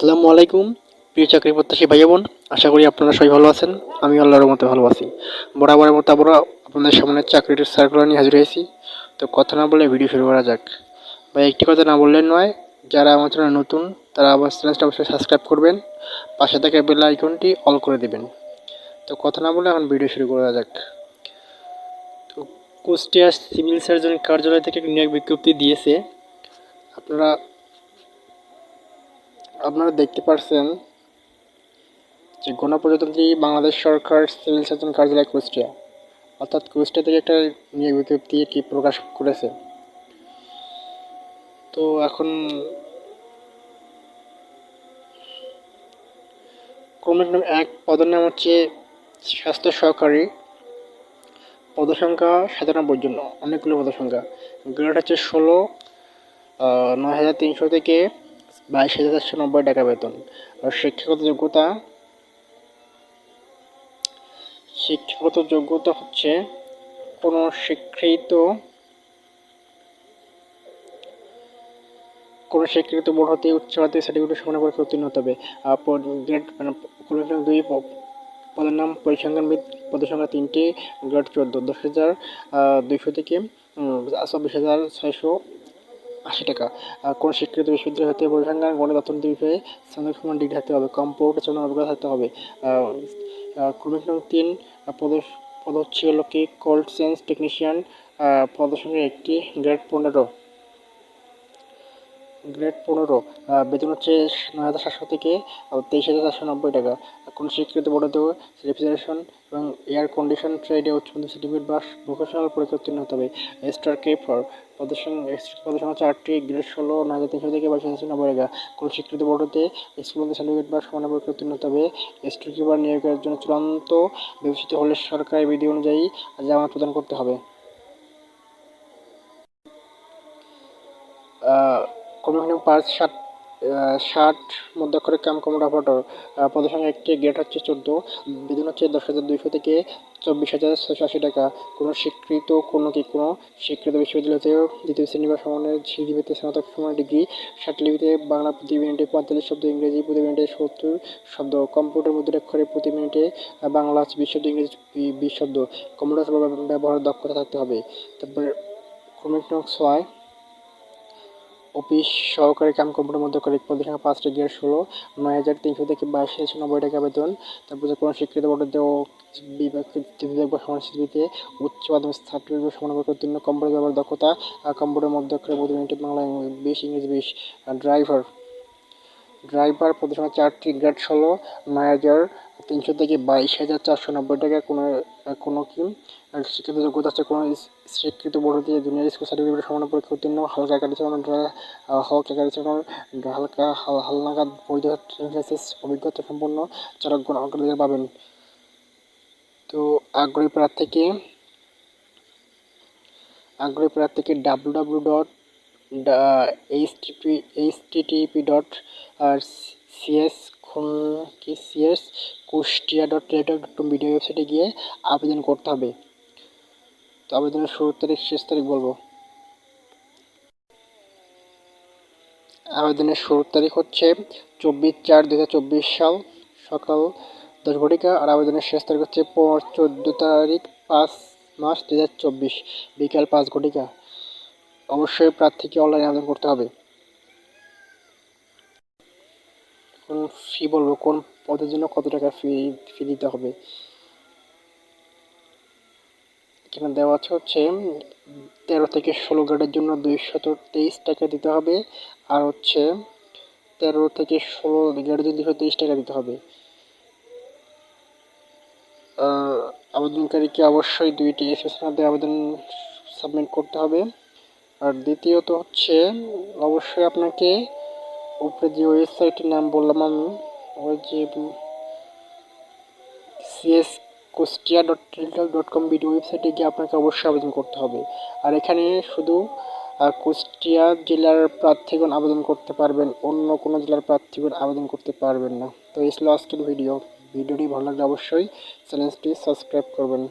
আসসালামু আলাইকুম প্রিয় চাকরি প্রত্যাশী ভাই বোন, আশা করি আপনারা সবাই ভালো আছেন। আমি আল্লাহর রহমতে ভালো আছি। বরাবরের মতো আমরা আপনাদের সামনে চাকরির সার্কুলার নিয়ে হাজির হয়েছি। তো কথা না বলে ভিডিও শুরু করা যাক। ভাই একটি কথা না বললে নয়, যারা আমার চ্যানেলে নতুন তারা আমার চ্যানেলটা অবশ্যই সাবস্ক্রাইব করবেন, পাশে থাকা বেল আইকনটি অল করে দেবেন। তো কথা না বলে এখন ভিডিও শুরু করা যাক। তো কুষ্টিয়া সিভিল সার্জন কার্যালয় থেকে নিয়োগ বিজ্ঞপ্তি দিয়েছে। আপনারা আপনারা দেখতে পাচ্ছেন যে গণপ্রজাতন্ত্রী বাংলাদেশ সরকার সিভিল সার্জন কার্যালয় কুষ্টিয়া, অর্থাৎ কুষ্টিয়া থেকে একটা নিয়োগ বিজ্ঞপ্তি কি প্রকাশ করেছে। তো এখন ক্রমিক নাম এক, পদের নাম হচ্ছে স্বাস্থ্য সহকারী, পদসংখ্যা 97 জন্য, অনেকগুলো পদসংখ্যা। গ্রেড হচ্ছে 16, 9,300 থেকে 22,490 টাকা বেতন। আর শিক্ষাগত যোগ্যতা হচ্ছে কোনো স্বীকৃত বোর্ড হতে উচ্চ মাধ্যমিক সার্টিফিকেট সমান পরীক্ষা উত্তীর্ণ হতে হবে। গ্রেড মানে দুই, পদের নাম পরিসংখ্যানবিদ, পদের সংখ্যা 3টি, গ্রেড 14, 10,200 থেকে 24,680 টাকা। কোন স্বীকৃত বিশ্ববিদ্যালয় হতে পরিসংখ্যান গণিত অর্থনীতি বিষয়ে স্নাতক সমান ডিগ্রি থাকতে হবে, কম্পিউটার চালানোর অভিজ্ঞতা থাকতে হবে। ক্রমিক নং 3, পদ হচ্ছে হলো কি কোল্ড চেঞ্জ টেকনিশিয়ান, পদের সংখ্যা 1টি, গ্রেড 15, বেতন হচ্ছে 9,700 থেকে 23,490 টাকা। কোন স্বীকৃত বোর্ডেতে রেফ্রিজারেশন এবং এয়ার কন্ডিশন ট্রেডে উচ্চ মাধ্যমিক সার্টিফিকেট বা ভোকেশনাল পরীক্ষা উত্তীর্ণ হতে হবে। স্টার কে ফর পদের সংখ্যা 4টি, গ্রেড 16, 9,300 থেকে 22,490 টাকা। কোন স্বীকৃত বোর্ডেতে স্কুল মধ্যে সার্টিফিকেট বা সমান পরীক্ষা উত্তীর্ণ হতে হবে। স্টার কিপার নিয়োগের জন্য চূড়ান্ত বিবেচিত হলে সরকারি বিধি অনুযায়ী জামানত প্রদান করতে হবে। কমিশন 5-60 মধ্যাক্ষরে কাম কমোড অপারেটর, পদের সংখ্যা 1টি, গ্রেড হচ্ছে 14, বেতন হচ্ছে 10,200 থেকে 24,680 টাকা। কোনো স্বীকৃত বিশ্ববিদ্যালয়তেও দ্বিতীয় শ্রেণী বা সমানের সিজিপিতে স্নাতক সমান ডিগ্রি, লিপিতে বাংলা প্রতি মিনিটে 45 শব্দ, ইংরেজি প্রতি মিনিটে 70 শব্দ, কম্পিউটার মুদ্রাক্ষরে প্রতি মিনিটে বাংলা 20 শব্দ, ইংরেজি 20 শব্দ, কম্পিউটার ব্যবহারের দক্ষতা থাকতে হবে। তারপরে ক্রমিক নং 6, অফিস সহকারী কাম কম্পিউটার মধ্যকারী, পদের সংখ্যা 5টি, গ্রেড 16, 9,300 থেকে 22,690 টাকা বেতন। তারপরে কোনো স্বীকৃত বোর্ডেতে বিভাগ বা সমান সিজিপিতে উচ্চ মাধ্যমিক সার্টিফিকেট সমান পরীক্ষা উত্তীর্ণ, কম্পিউটার ব্যবহার দক্ষতা, কম্পিউটার মধ্যকারী প্রতি মিনিটে বাংলা 20, ইংরেজি 20। ড্রাইভার পদের সংখ্যা 4টি, গ্রেড 16, 9,300 থেকে 22,490 টাকা। কোনো কি শিক্ষিত যোগ্যতা আছে কোনো স্বীকৃত বোর্ড হতে জুনিয়র স্কুল সার্টিফিকেট সমান পরীক্ষা উত্তীর্ণ, হালকা গাড়ি চালানোর হালনাগাদ বৈধ লাইসেন্স অভিজ্ঞতা সম্পন্ন চালকগণ অগ্রাধিকার পাবেন। তো আগ্রহী প্রার্থীকে http://kushtia.teletalk.com ওয়েবসাইটে গিয়ে আবেদন করতে হবে। তো আবেদনের শুরুর তারিখ শেষ তারিখ বলবো। আবেদনের শুরুর তারিখ হচ্ছে 24/4/2024 সাল সকাল 10 ঘটিকা, আর আবেদনের শেষ তারিখ হচ্ছে 14 তারিখ 5 মাস 2024 বিকাল 5 ঘটিকা। অবশ্যই প্রার্থীকে অনলাইনে আবেদন করতে হবে। কোন ফি বলবো, কোন পদের জন্য কত টাকা ফি দিতে হবে। এখানে দেওয়া আছে হচ্ছে 13 থেকে 16 গ্রেডের জন্য 223 টাকা দিতে হবে, আর হচ্ছে 13 থেকে 16 গ্রেডের জন্য 223 টাকা দিতে হবে। আবেদনকারীকে অবশ্যই 2টি এসএসএর মধ্যে আবেদন সাবমিট করতে হবে। আর দ্বিতীয়ত হচ্ছে অবশ্যই আপনাকে উপরে যে ওয়েবসাইটের নাম বললাম আমি, ওই যে cs.kushtia.teletalk.com ওয়েবসাইটে গিয়ে আপনাকে অবশ্যই আবেদন করতে হবে। আর এখানে শুধু কুষ্টিয়া জেলার প্রার্থীগণ আবেদন করতে পারবেন, অন্য কোনো জেলার প্রার্থীগণ আবেদন করতে পারবেন না। তো এই ছিল আজকের ভিডিওটি ভালো লাগলে অবশ্যই চ্যানেলটি সাবস্ক্রাইব করবেন।